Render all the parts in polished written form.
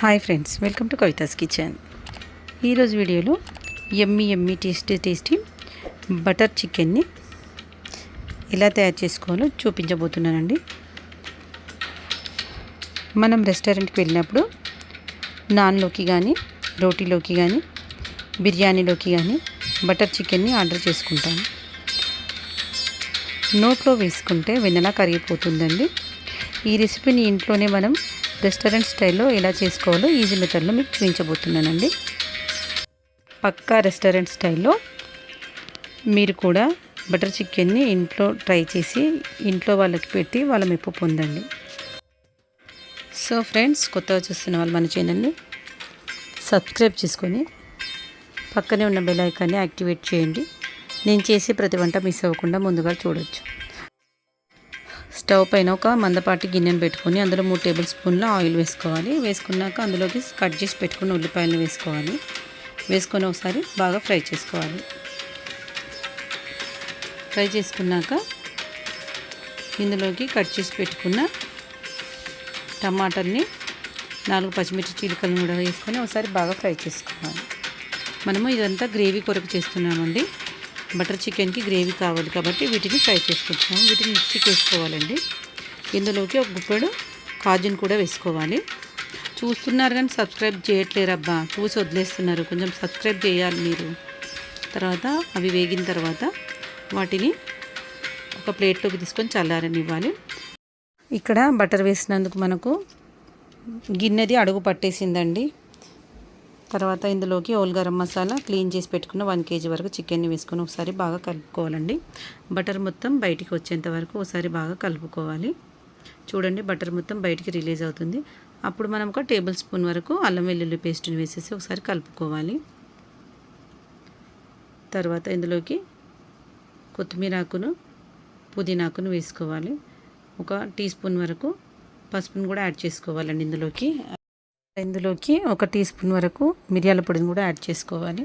Hi friends, welcome to Kavitha's kitchen. ఈరోజు వీడియోలో yummy tasty butter చికెన్ని ఎలా తయారు చేసుకోవాలో చూపించబోతున్నానండి. మనం రెస్టారెంట్కి వెళ్ళినప్పుడు నాన్లోకి కానీ, రోటీలోకి కానీ, బిర్యానీలోకి కానీ బటర్ చికెన్ని ఆర్డర్ చేసుకుంటాము. నోట్లో వేసుకుంటే వెన్నలా కరిగిపోతుందండి. ఈ రెసిపీని ఇంట్లోనే మనం రెస్టారెంట్ స్టైల్లో ఎలా చేసుకోవాలో ఈజీ మెథడ్లో మీకు చూపించబోతున్నానండి. పక్కా రెస్టారెంట్ స్టైల్లో మీరు కూడా బటర్ చికెన్ని ఇంట్లో ట్రై చేసి ఇంట్లో వాళ్ళకి పెట్టి వాళ్ళ మెప్పు పొందండి. సో ఫ్రెండ్స్, కొత్తగా చూస్తున్న వాళ్ళు మన ఛానల్ని సబ్స్క్రైబ్ చేసుకొని పక్కనే ఉన్న బెల్ ఐకాన్ని యాక్టివేట్ చేయండి. నేను చేసే ప్రతి వంట మిస్ అవ్వకుండా ముందుగా చూడొచ్చు. స్టవ్ పైన ఒక మందపాటి గిన్నెను పెట్టుకొని అందులో 3 టేబుల్ స్పూన్ల ఆయిల్ వేసుకోవాలి. వేసుకున్నాక అందులోకి కట్ చేసి పెట్టుకున్న ఉల్లిపాయలను వేసుకోవాలి. వేసుకొని ఒకసారి బాగా ఫ్రై చేసుకోవాలి. ఫ్రై చేసుకున్నాక ఇందులోకి కట్ చేసి పెట్టుకున్న టమాటాలని 4 పచ్చిమిర్చి చీలికలను కూడా వేసుకొని ఒకసారి బాగా ఫ్రై చేసుకోవాలి. మనము ఇదంతా గ్రేవీ కొరకు చేస్తున్నామండి. బటర్ చికెన్కి గ్రేవీ కావాలి కాబట్టి వీటిని ఫ్రై చేసుకుంటున్నాము. వీటిని మిక్సీకి వేసుకోవాలండి. ఇందులోకి ఒక గుప్పెడు కాజును కూడా వేసుకోవాలి. చూస్తున్నారు కానీ సబ్స్క్రైబ్ చేయట్లేరబ్బా, చూసి వదిలేస్తున్నారు. కొంచెం సబ్స్క్రైబ్ చేయాలి మీరు. తర్వాత అవి వేగిన తర్వాత వాటిని ఒక ప్లేట్లోకి తీసుకొని చల్లారనివ్వాలి. ఇక్కడ బటర్ వేసినందుకు మనకు గిన్నెది అడుగు పట్టేసిందండి. తర్వాత ఇందులోకి హోల్ గరం మసాలా క్లీన్ చేసి పెట్టుకున్న 1 kg వరకు చికెన్ని వేసుకొని ఒకసారి బాగా కలుపుకోవాలండి. బటర్ మొత్తం బయటికి వచ్చేంత వరకు ఒకసారి బాగా కలుపుకోవాలి. చూడండి, బటర్ మొత్తం బయటికి రిలీజ్ అవుతుంది. అప్పుడు మనం ఒక టేబుల్ స్పూన్ వరకు అల్లం వెల్లుల్లి పేస్ట్ని వేసేసి ఒకసారి కలుపుకోవాలి. తర్వాత ఇందులోకి కొత్తిమీర ఆకును, పుదీనాకును వేసుకోవాలి. 1 టీ స్పూన్ వరకు పసుపును కూడా యాడ్ చేసుకోవాలండి. ఇందులోకి 1 టీ స్పూన్ వరకు మిరియాల పొడిని కూడా యాడ్ చేసుకోవాలి.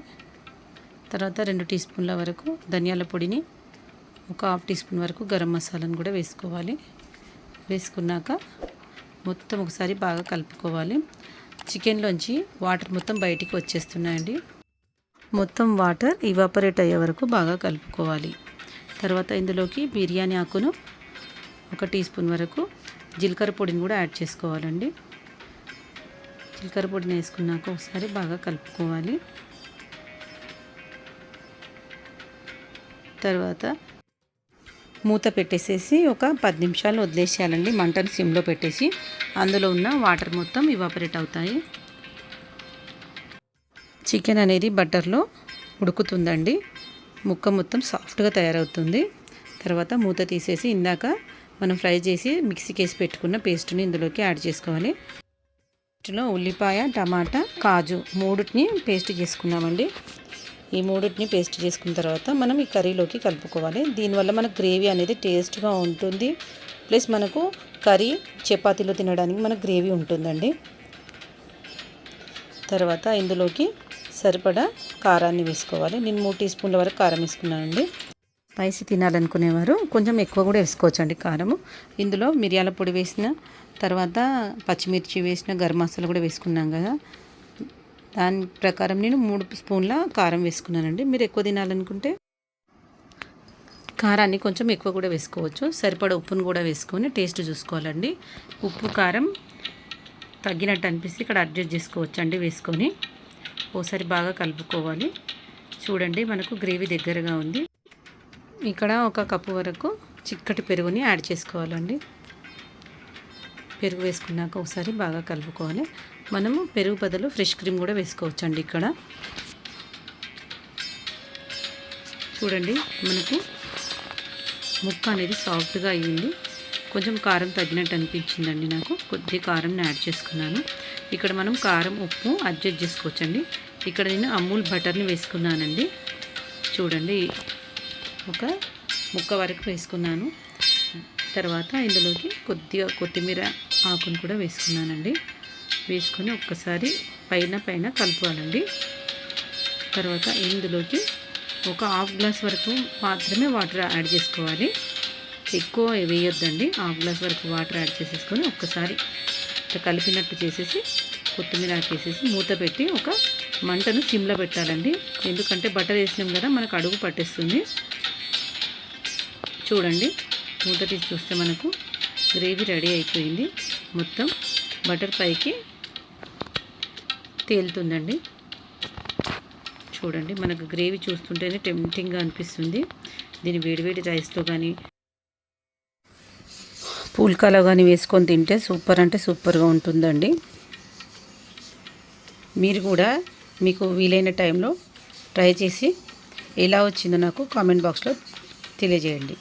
తర్వాత 2 టీ స్పూన్ల వరకు ధనియాల పొడిని, 1/2 టీ స్పూన్ వరకు గరం మసాలాను కూడా వేసుకోవాలి. వేసుకున్నాక మొత్తం ఒకసారి బాగా కలుపుకోవాలి. చికెన్లోంచి వాటర్ మొత్తం బయటికి వచ్చేస్తున్నాయండి. మొత్తం వాటర్ ఇవాపరేట్ అయ్యే వరకు బాగా కలుపుకోవాలి. తర్వాత ఇందులోకి బిర్యానీ ఆకును, 1 టీ స్పూన్ వరకు జీలకర్ర పొడిని కూడా యాడ్ చేసుకోవాలండి. జీలకర్ర పొడిని వేసుకున్నాక ఒకసారి బాగా కలుపుకోవాలి. తర్వాత మూత పెట్టేసేసి ఒక 10 నిమిషాలు వదిలేసేయాలండి. మంటను సిమ్లో పెట్టేసి అందులో ఉన్న వాటర్ మొత్తం ఇవాపరేట్ అవుతాయి. చికెన్ అనేది బటర్లో ఉడుకుతుందండి. ముక్క మొత్తం సాఫ్ట్గా తయారవుతుంది. తర్వాత మూత తీసేసి ఇందాక మనం ఫ్రై చేసి మిక్సీకి వేసి పెట్టుకున్న పేస్ట్ని ఇందులోకి యాడ్ చేసుకోవాలి. పేస్ట్లో ఉల్లిపాయ, టమాటా, కాజు 3ని పేస్ట్ చేసుకున్నామండి. ఈ 3ని పేస్ట్ చేసుకున్న తర్వాత మనం ఈ కర్రీలోకి కలుపుకోవాలి. దీనివల్ల మనకు గ్రేవీ అనేది టేస్ట్గా ఉంటుంది. ప్లస్ మనకు కర్రీ చపాతీలో తినడానికి మనకు గ్రేవీ ఉంటుందండి. తర్వాత ఇందులోకి సరిపడా కారాన్ని వేసుకోవాలి. నేను 3 టీ స్పూన్ల వరకు కారం వేసుకున్నానండి. స్పైసీ తినాలనుకునేవారు కొంచెం ఎక్కువ కూడా వేసుకోవచ్చండి కారము. ఇందులో మిరియాల పొడి వేసిన తర్వాత పచ్చిమిర్చి వేసిన గరం మసాలా కూడా వేసుకున్నాం కదా, దాని ప్రకారం నేను 3 స్పూన్ల కారం వేసుకున్నానండి. మీరు ఎక్కువ తినాలనుకుంటే కారాన్ని కొంచెం ఎక్కువ కూడా వేసుకోవచ్చు. సరిపడా ఉప్పును కూడా వేసుకొని టేస్ట్ చూసుకోవాలండి. ఉప్పు కారం తగ్గినట్టు అనిపిస్తే ఇక్కడ అడ్జస్ట్ చేసుకోవచ్చు అండి. వేసుకొని ఓసారి బాగా కలుపుకోవాలి. చూడండి, మనకు గ్రేవీ దగ్గరగా ఉంది. ఇక్కడ 1 కప్పు వరకు చిక్కటి పెరుగుని యాడ్ చేసుకోవాలండి. పెరుగు వేసుకున్నాక ఒకసారి బాగా కలుపుకోవాలి. మనము పెరుగు బదులు ఫ్రెష్ క్రీమ్ కూడా వేసుకోవచ్చండి. ఇక్కడ చూడండి, మనకు ముక్క అనేది సాఫ్ట్గా అయ్యింది. కొంచెం కారం తగ్గినట్టు అనిపించిందండి. నాకు కొద్దిగా కారం యాడ్ చేసుకున్నాను. ఇక్కడ మనం కారం, ఉప్పు అడ్జస్ట్ చేసుకోవచ్చండి. ఇక్కడ నేను అమూల్ బటర్ని వేసుకున్నానండి. చూడండి, 1 ముక్క వరకు వేసుకున్నాను. తర్వాత ఇందులోకి కొద్దిగా కొత్తిమీర ఆకును కూడా వేసుకున్నానండి. వేసుకొని ఒక్కసారి పైన కలుపుకోవాలండి. తర్వాత ఇందులోకి 1/2 గ్లాస్ వరకు మాత్రమే వాటర్ యాడ్ చేసుకోవాలి. ఎక్కువ వేయొద్దండి. 1/2 గ్లాస్ వరకు వాటర్ యాడ్ చేసేసుకొని ఒక్కసారి కలిపినట్టు చేసేసి కొత్తిమీర వేసేసి మూత పెట్టి ఒక మంటను సిమ్లో పెట్టాలండి. ఎందుకంటే బటర్ వేసినాం కదా, మనకు అడుగు పట్టేస్తుంది. చూడండి, మూత తీసి చూస్తే మనకు గ్రేవీ రెడీ అయిపోయింది. మొత్తం బటర్ పైకి తేలుతుందండి. చూడండి, మనకు గ్రేవీ చూస్తుంటేనే టెంప్టింగ్గా అనిపిస్తుంది. దీన్ని వేడివేడి రైస్తో కానీ పుల్కాలో కానీ వేసుకొని తింటే సూపర్ అంటే సూపర్గా ఉంటుందండి. మీరు కూడా మీకు వీలైన టైంలో ట్రై చేసి ఎలా వచ్చిందో నాకు కామెంట్ బాక్స్లో తెలియజేయండి.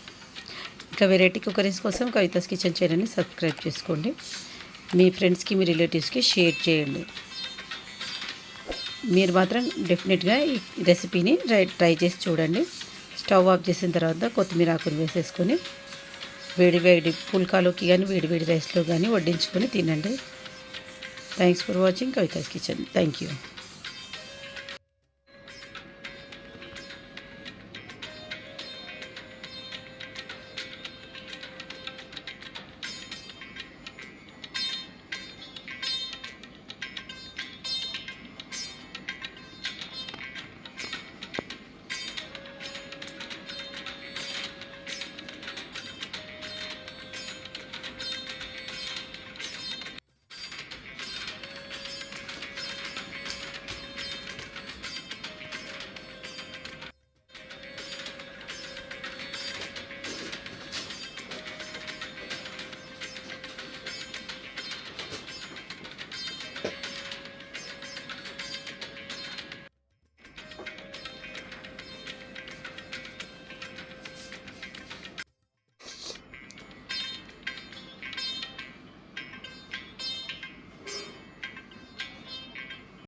ఇంకా వెరైటీ కుకరీస్ కోసం కవితాస్ కిచెన్ ఛానల్ని సబ్స్క్రైబ్ చేసుకోండి. మీ ఫ్రెండ్స్కి, మీ రిలేటివ్స్కి షేర్ చేయండి. మీరు మాత్రం డెఫినెట్గా ఈ రెసిపీని ట్రై చేసి చూడండి. స్టవ్ ఆఫ్ చేసిన తర్వాత కొత్తిమీర ఆకులు వేసేసుకొని వేడి పుల్కాలోకి కానీ వేడి రైస్లో కానీ వడ్డించుకొని తినండి. Thanks for watching Kavitha's kitchen. Thank you.